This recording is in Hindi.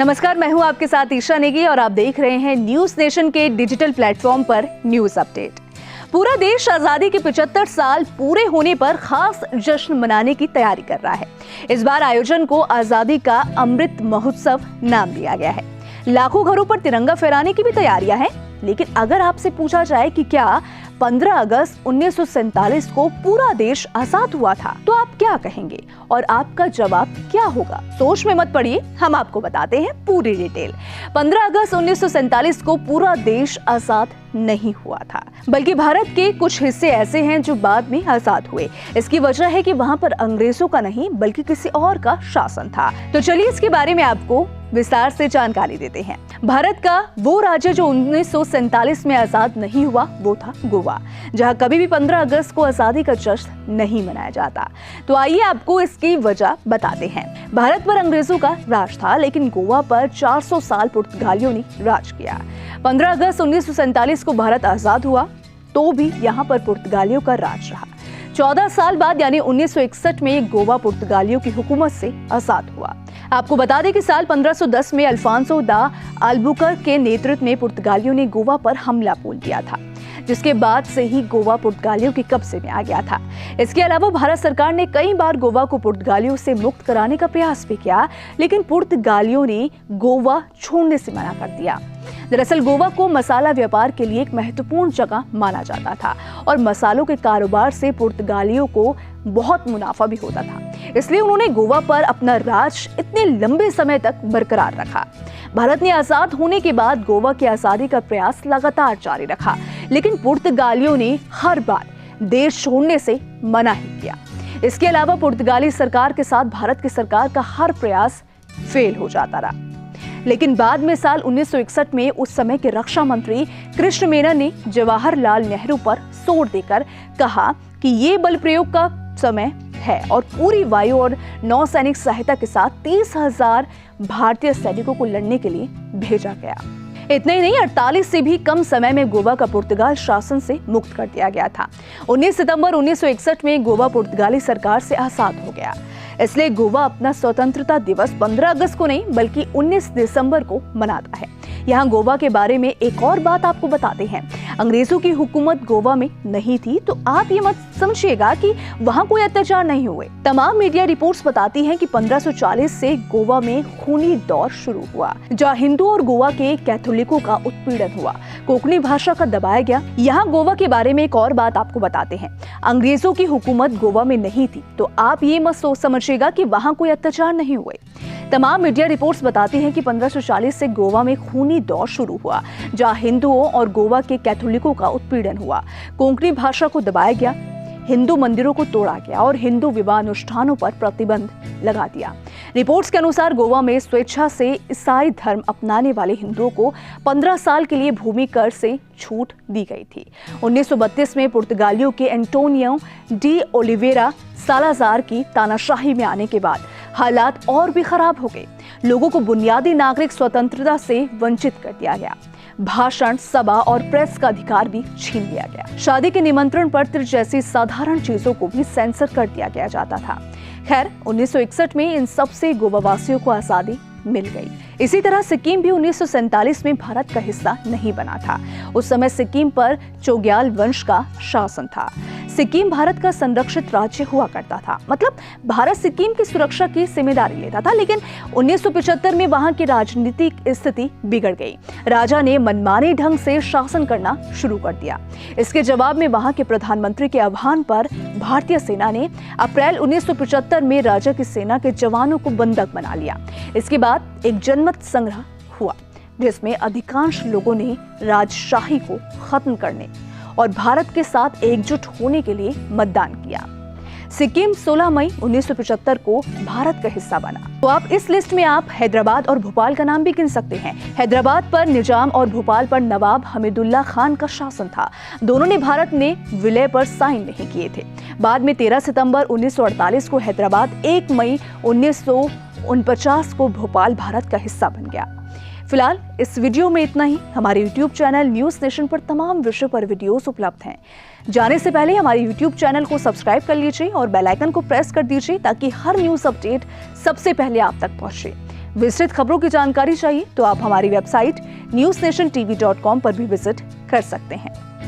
नमस्कार, मैं हूं आपके साथ ईशा नेगी और आप देख रहे हैं न्यूज नेशन के डिजिटल प्लेटफॉर्म पर न्यूज अपडेट। पूरा देश आजादी के 75 साल पूरे होने पर खास जश्न मनाने की तैयारी कर रहा है। इस बार आयोजन को आजादी का अमृत महोत्सव नाम दिया गया है। लाखों घरों पर तिरंगा फहराने की भी तैयारियां हैं। लेकिन अगर आपसे पूछा जाए कि क्या 15 अगस्त 1947 को पूरा देश आजाद हुआ था, तो आप क्या कहेंगे और आपका जवाब क्या होगा? सोच में मत पड़िए, हम आपको बताते हैं पूरी डिटेल। 15 अगस्त 1947 को पूरा देश आजाद नहीं हुआ था, बल्कि भारत के कुछ हिस्से ऐसे हैं जो बाद में आजाद हुए। इसकी वजह है कि वहां पर अंग्रेजों का नहीं बल्कि किसी और का शासन था। तो चलिए इसके बारे में आपको विस्तार से जानकारी देते हैं। भारत का वो राज्य जो 1947 में आजाद नहीं हुआ वो था गोवा, जहां कभी भी 15 अगस्त को आजादी का जश्न नहीं मनाया जाता। तो आइए आपको इसकी वजह बताते हैं। भारत पर अंग्रेजों का राज था, लेकिन गोवा पर 400 साल पुर्तगालियों ने राज किया। 15 अगस्त 1947 को भारत आजाद हुआ तो भी यहाँ पर पुर्तगालियों का राज रहा। 14 साल बाद यानी 1961 में गोवा पुर्तगालियों की हुकूमत से आजाद हुआ। आपको बता दें कि साल 1510 में अल्फांसो दा अल्बुकर्क के नेतृत्व में पुर्तगालियों ने गोवा पर हमला बोल दिया था, जिसके बाद से ही गोवा पुर्तगालियों के कब्जे में आ गया था। इसके अलावा भारत सरकार ने कई बार गोवा को पुर्तगालियों से मुक्त कराने का प्रयास भी किया, लेकिन पुर्तगालियों ने गोवा छोड़ने से मना कर दिया। दरअसल गोवा को मसाला व्यापार के लिए एक महत्वपूर्ण जगह माना जाता था और मसालों के कारोबार से पुर्तगालियों को बहुत मुनाफा भी होता था। इसलिए उन्होंने गोवा पर अपना राज इतने लंबे समय तक बरकरार रखा। भारत ने आजाद होने के बाद गोवा की आजादी का प्रयास लगातार जारी रखा, लेकिन पुर्तगालियों ने हर बार देश छोड़ने से मना ही किया। इसके अलावा पुर्तगाली सरकार के साथ भारत की सरकार का हर प्रयास फेल हो जाता रहा। लेकिन बाद में साल 1961 में उस समय के रक्षा मंत्री कृष्ण मेनन ने जवाहरलाल नेहरू पर जोर देकर कहा कि ये बल प्रयोग का समय है और पूरी वायु और नौसैनिक सहायता के साथ 30,000 भारतीय सैनिकों को लड़ने के लिए भेजा गया। इतना ही नहीं, 48 से भी कम समय में गोवा का पुर्तगाल शासन से मुक्त कर दिया गया था। 19 सितंबर 1961 में गोवा पुर्तगाली सरकार से आजाद हो गया। इसलिए गोवा अपना स्वतंत्रता दिवस 15 अगस्त को नहीं बल्कि 19 दिसंबर को मनाता है। यहाँ गोवा के बारे में एक और बात आपको बताते हैं। अंग्रेजों की हुकूमत गोवा में नहीं थी, तो आप ये मत समझिएगा कि वहाँ कोई अत्याचार नहीं हुए। तमाम मीडिया रिपोर्ट्स बताती हैं कि 1540 से गोवा में खूनी दौर शुरू हुआ, जहाँ हिंदू और गोवा के कैथोलिकों का उत्पीड़न हुआ, कोंकणी भाषा का दबाया गया। यहाँ गोवा के बारे में एक और बात आपको बताते हैं। अंग्रेजों की हुकूमत गोवा में नहीं थी, तो आप ये मत सोच समझिएगा कि वहाँ कोई अत्याचार नहीं हुए। तमाम मीडिया रिपोर्ट्स बताती हैं कि 1540 से गोवा में खूनी दौर शुरू हुआ, जहां हिंदुओं और गोवा के कैथोलिकों का उत्पीड़न हुआ, कोंकणी भाषा को दबाया गया, हिंदू मंदिरों को तोड़ा गया और हिंदू विवाह अनुष्ठानों पर प्रतिबंध लगा दिया। रिपोर्ट्स के अनुसार गोवा में स्वेच्छा से ईसाई धर्म अपनाने वाले हिंदुओं को 15 साल के लिए भूमि कर से छूट दी गई थी। 1932 में पुर्तगालियों के एंटोनियो डी ओलिवेरा सालाजार की तानाशाही में आने के बाद हालात और भी खराब हो गए। लोगों को बुनियादी नागरिक स्वतंत्रता से वंचित कर दिया गया। भाषण, सभा और प्रेस का अधिकार भी छीन लिया गया। शादी के निमंत्रण पत्र जैसी साधारण चीजों को भी सेंसर कर दिया गया जाता था। खैर, 1961 में इन सब से गोवावासियों को आजादी मिल गई। इसी तरह सिक्किम भी 1947 में भारत का हिस्सा नहीं बना था। उस समय सिक्किम पर चोग्याल वंश का शासन था। सिक्किम भारत का संरक्षित राज्य हुआ करता था, मतलब भारत सिक्किम की सुरक्षा की जिम्मेदारी लेता था। लेकिन 1975 में वहां की राजनीतिक स्थिति बिगड़ गई। राजा ने मनमाने ढंग से शासन करना शुरू कर दिया। इसके जवाब में वहां के प्रधानमंत्री के आह्वान पर भारतीय सेना ने अप्रैल 1975 में राजा की सेना के जवानों को बंधक बना लिया। इसके बाद एक जनमत संग्रह हुआ, जिसमें अधिकांश लोगों ने राजशाही को खत्म करने और भारत के साथ एकजुट होने के लिए मतदान किया। सिक्किम 16 मई 1975 को भारत का हिस्सा बना। तो आप इस लिस्ट में आप हैदराबाद और भोपाल का नाम भी गिन सकते हैं। हैदराबाद पर निजाम और भोपाल पर नवाब हमीदुल्ला खान का शासन था। दोनों ने भारत ने विलय पर साइन नहीं किए थे। बाद में 13 सितंबर 1948 को हैदराबाद, 1 मई 1949 को भोपाल भारत का हिस्सा बन गया। फिलहाल इस वीडियो में इतना ही। हमारे YouTube चैनल न्यूज नेशन पर तमाम विषयों पर वीडियोस उपलब्ध हैं। जाने से पहले हमारे YouTube चैनल को सब्सक्राइब कर लीजिए और बेल आइकन को प्रेस कर दीजिए ताकि हर न्यूज अपडेट सबसे पहले आप तक पहुंचे। विस्तृत खबरों की जानकारी चाहिए तो आप हमारी वेबसाइट newsnationtv.com पर भी विजिट कर सकते हैं।